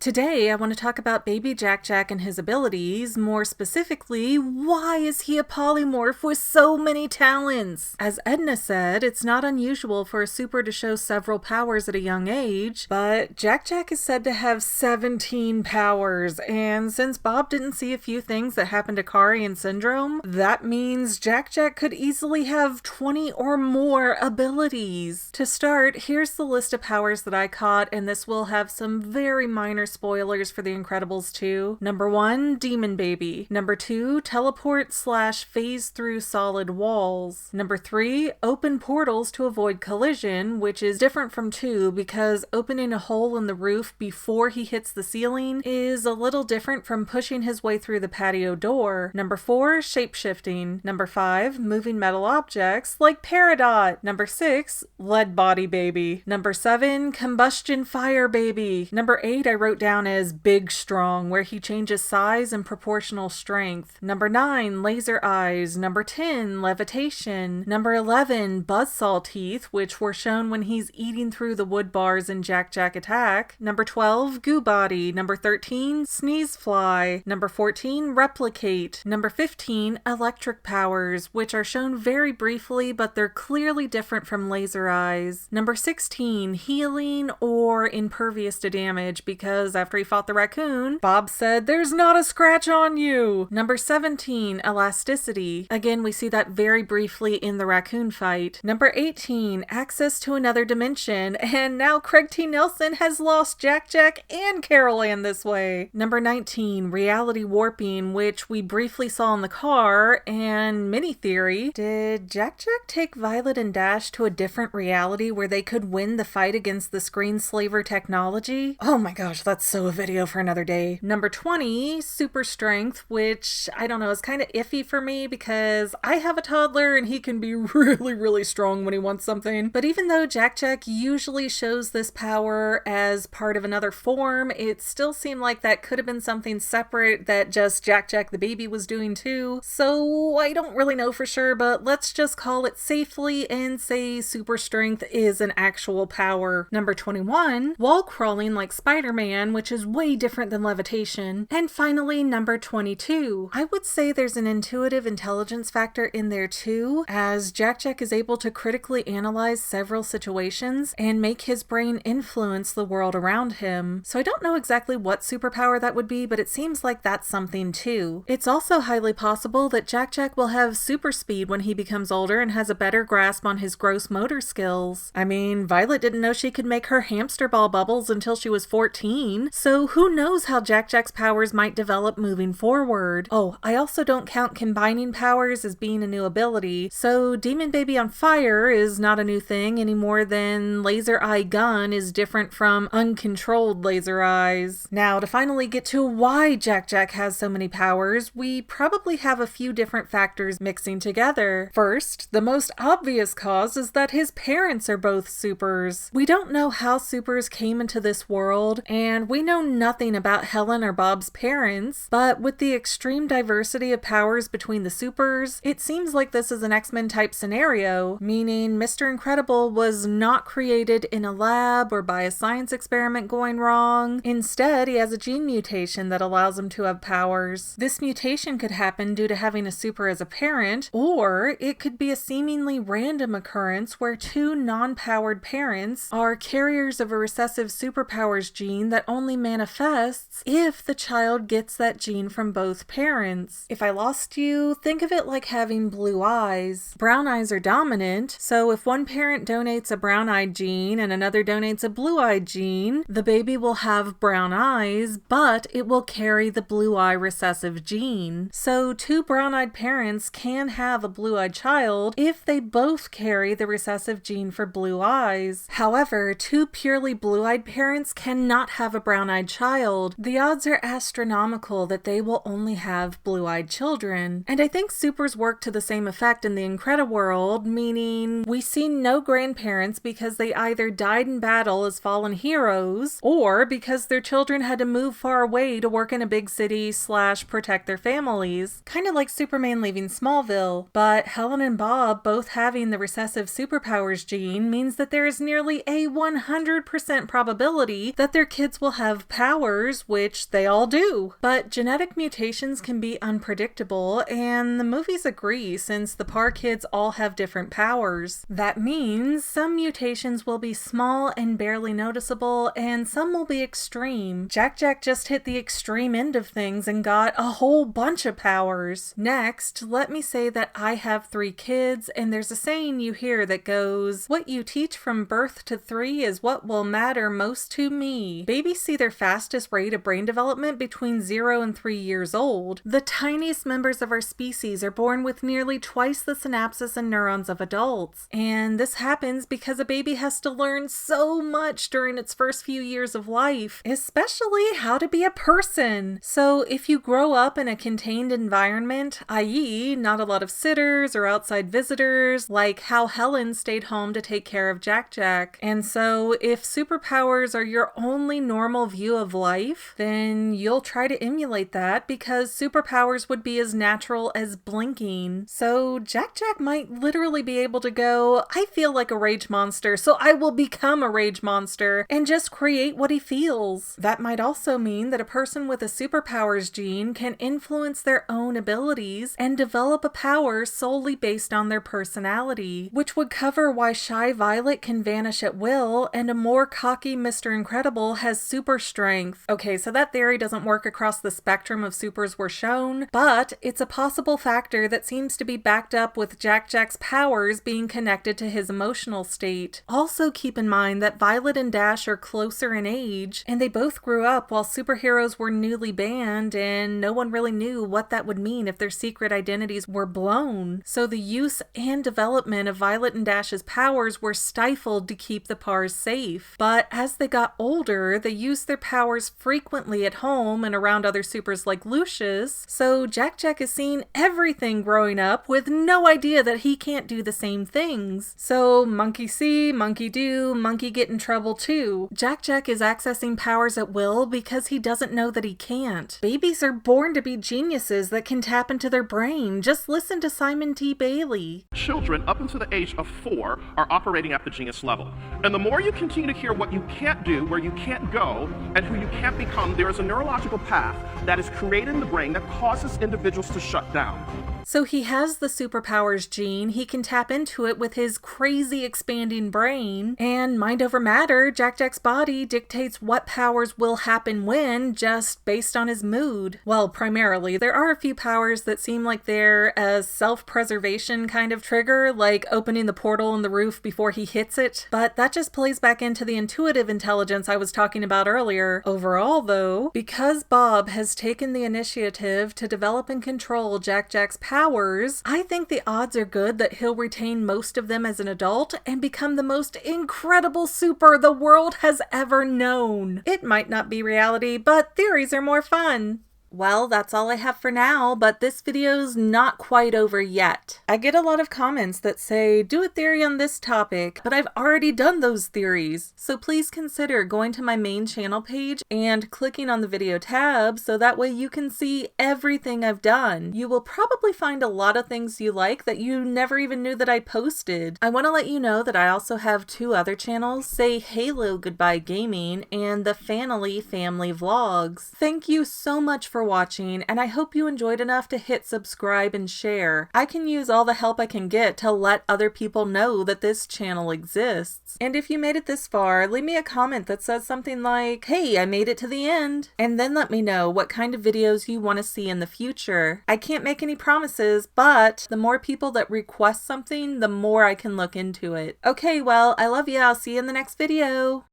Today, I want to talk about baby Jack Jack and his abilities. More specifically, why is he a polymorph with so many talents? As Edna said, it's not unusual for a super to show several powers at a young age, but Jack Jack is said to have 17 powers, and since Bob didn't see a few things that happened to Kari and Syndrome, that means Jack Jack could easily have 20 or more abilities. To start, here's the list of powers that I caught, and this will have some very minor spoilers for The Incredibles 2. Number 1, Demon Baby. Number 2, teleport/phase through solid walls. Number 3, open portals to avoid collision, which is different from 2 because opening a hole in the roof before he hits the ceiling is a little different from pushing his way through the patio door. Number 4, shapeshifting. Number 5, moving metal objects like Peridot. Number 6, lead body baby. Number 7, combustion fire baby. Number 8, I wrote down as Big Strong, where he changes size and proportional strength. Number 9, laser eyes. Number 10, levitation. Number 11, buzzsaw teeth, which were shown when he's eating through the wood bars in Jack Jack Attack. Number 12, goo body. Number 13, sneeze fly. Number 14, replicate. Number 15, electric powers, which are shown very briefly, but they're clearly different from laser eyes. Number 16, healing or impervious to damage, because after he fought the raccoon, Bob said, "There's not a scratch on you." Number 17, elasticity. Again, we see that very briefly in the raccoon fight. Number 18, access to another dimension. And now Craig T. Nelson has lost Jack Jack and Carol Ann this way. Number 19, reality warping, which we briefly saw in the car. And mini theory, did Jack Jack take Violet and Dash to a different reality where they could win the fight against the screenslaver technology? Oh my gosh, that's so a video for another day. Number 20, super strength, which I don't know, is kind of iffy for me because I have a toddler and he can be really strong when he wants something. But even though Jack Jack usually shows this power as part of another form, it still seemed like that could have been something separate that just Jack Jack the baby was doing too. So I don't really know for sure, but let's just call it safely and say super strength is an actual power. Number 21, wall crawling like Spider-Man, which is way different than levitation. And finally, number 22. I would say there's an intuitive intelligence factor in there too, as Jack Jack is able to critically analyze several situations and make his brain influence the world around him. So I don't know exactly what superpower that would be, but it seems like that's something too. It's also highly possible that Jack Jack will have super speed when he becomes older and has a better grasp on his gross motor skills. I mean, Violet didn't know she could make her hamster ball bubbles until she was 14, so who knows how Jack Jack's powers might develop moving forward. Oh, I also don't count combining powers as being a new ability, so Demon Baby on fire is not a new thing any more than laser eye gun is different from uncontrolled laser eyes. Now, to finally get to why Jack Jack has so many powers, we probably have a few different factors mixing together. First, the most obvious cause is that his parents are both supers. We don't know how supers came into this world, and we know nothing about Helen or Bob's parents, but with the extreme diversity of powers between the supers, it seems like this is an X-Men type scenario, meaning Mr. Incredible was not created in a lab or by a science experiment going wrong. Instead, he has a gene mutation that allows him to have powers. This mutation could happen due to having a super as a parent, or it could be a seemingly random occurrence where two non-powered parents are carriers of a recessive superpowers gene that only manifests if the child gets that gene from both parents. If I lost you, think of it like having blue eyes. Brown eyes are dominant, so if one parent donates a brown-eyed gene and another donates a blue-eyed gene, the baby will have brown eyes, but it will carry the blue eye recessive gene. So two brown-eyed parents can have a blue-eyed child if they both carry the recessive gene for blue eyes. However, two purely blue-eyed parents cannot have a brown-eyed child. The odds are astronomical that they will only have blue-eyed children. And I think supers work to the same effect in the Incrediworld, meaning we see no grandparents because they either died in battle as fallen heroes, or because their children had to move far away to work in a big city / protect their families. Kind of like Superman leaving Smallville. But Helen and Bob both having the recessive superpowers gene means that there is nearly a 100% probability that their kids will have powers, which they all do. But genetic mutations can be unpredictable, and the movies agree since the Parr kids all have different powers. That means some mutations will be small and barely noticeable, and some will be extreme. Jack Jack just hit the extreme end of things and got a whole bunch of powers. Next, let me say that I have 3 kids, and there's a saying you hear that goes, "What you teach from birth to 3 is what will matter most to me." Babies see their fastest rate of brain development between 0 and 3 years old. The tiniest members of our species are born with nearly twice the synapses and neurons of adults. And this happens because a baby has to learn so much during its first few years of life, especially how to be a person. So if you grow up in a contained environment, i.e. not a lot of sitters or outside visitors, like how Helen stayed home to take care of Jack Jack. And so if superpowers are your only normal view of life, then you'll try to emulate that because superpowers would be as natural as blinking. So Jack Jack might literally be able to go, "I feel like a rage monster, so I will become a rage monster," and just create what he feels. That might also mean that a person with a superpowers gene can influence their own abilities and develop a power solely based on their personality, which would cover why shy Violet can vanish at will and a more cocky Mr. Incredible has super strength. Okay, so that theory doesn't work across the spectrum of supers we're shown, but it's a possible factor that seems to be backed up with Jack Jack's powers being connected to his emotional state. Also keep in mind that Violet and Dash are closer in age, and they both grew up while superheroes were newly banned, and no one really knew what that would mean if their secret identities were blown. So the use and development of Violet and Dash's powers were stifled to keep the Parrs safe. But as they got older, they used their powers frequently at home and around other supers like Lucius, so Jack Jack is seeing everything growing up with no idea that he can't do the same things. So monkey see, monkey do, monkey get in trouble too. Jack Jack is accessing powers at will because he doesn't know that he can't. Babies are born to be geniuses that can tap into their brain. Just listen to Simon T. Bailey. Children up until the age of 4 are operating at the genius level. And the more you continue to hear what you can't do, where you can't go, and who you can't become, there is a neurological path that is created in the brain that causes individuals to shut down. So he has the superpowers gene, he can tap into it with his crazy expanding brain, and mind over matter, Jack Jack's body dictates what powers will happen when, just based on his mood. Well, primarily. There are a few powers that seem like they're a self-preservation kind of trigger, like opening the portal in the roof before he hits it, but that just plays back into the intuitive intelligence I was talking about earlier. Overall, though, because Bob has taken the initiative to develop and control Jack Jack's powers, I think the odds are good that he'll retain most of them as an adult and become the most incredible super the world has ever known. It might not be reality, but theories are more fun. Well, that's all I have for now, but this video's not quite over yet. I get a lot of comments that say, do a theory on this topic, but I've already done those theories. So please consider going to my main channel page and clicking on the video tab so that way you can see everything I've done. You will probably find a lot of things you like that you never even knew that I posted. I want to let you know that I also have 2 other channels, Say Halo Goodbye Gaming and the Fanily Family Vlogs. Thank you so much for watching, and I hope you enjoyed enough to hit subscribe and share. I can use all the help I can get to let other people know that this channel exists. And if you made it this far, leave me a comment that says something like, "Hey, I made it to the end," and then let me know what kind of videos you want to see in the future. I can't make any promises, but the more people that request something, the more I can look into it. Okay, well, I love you. I'll see you in the next video.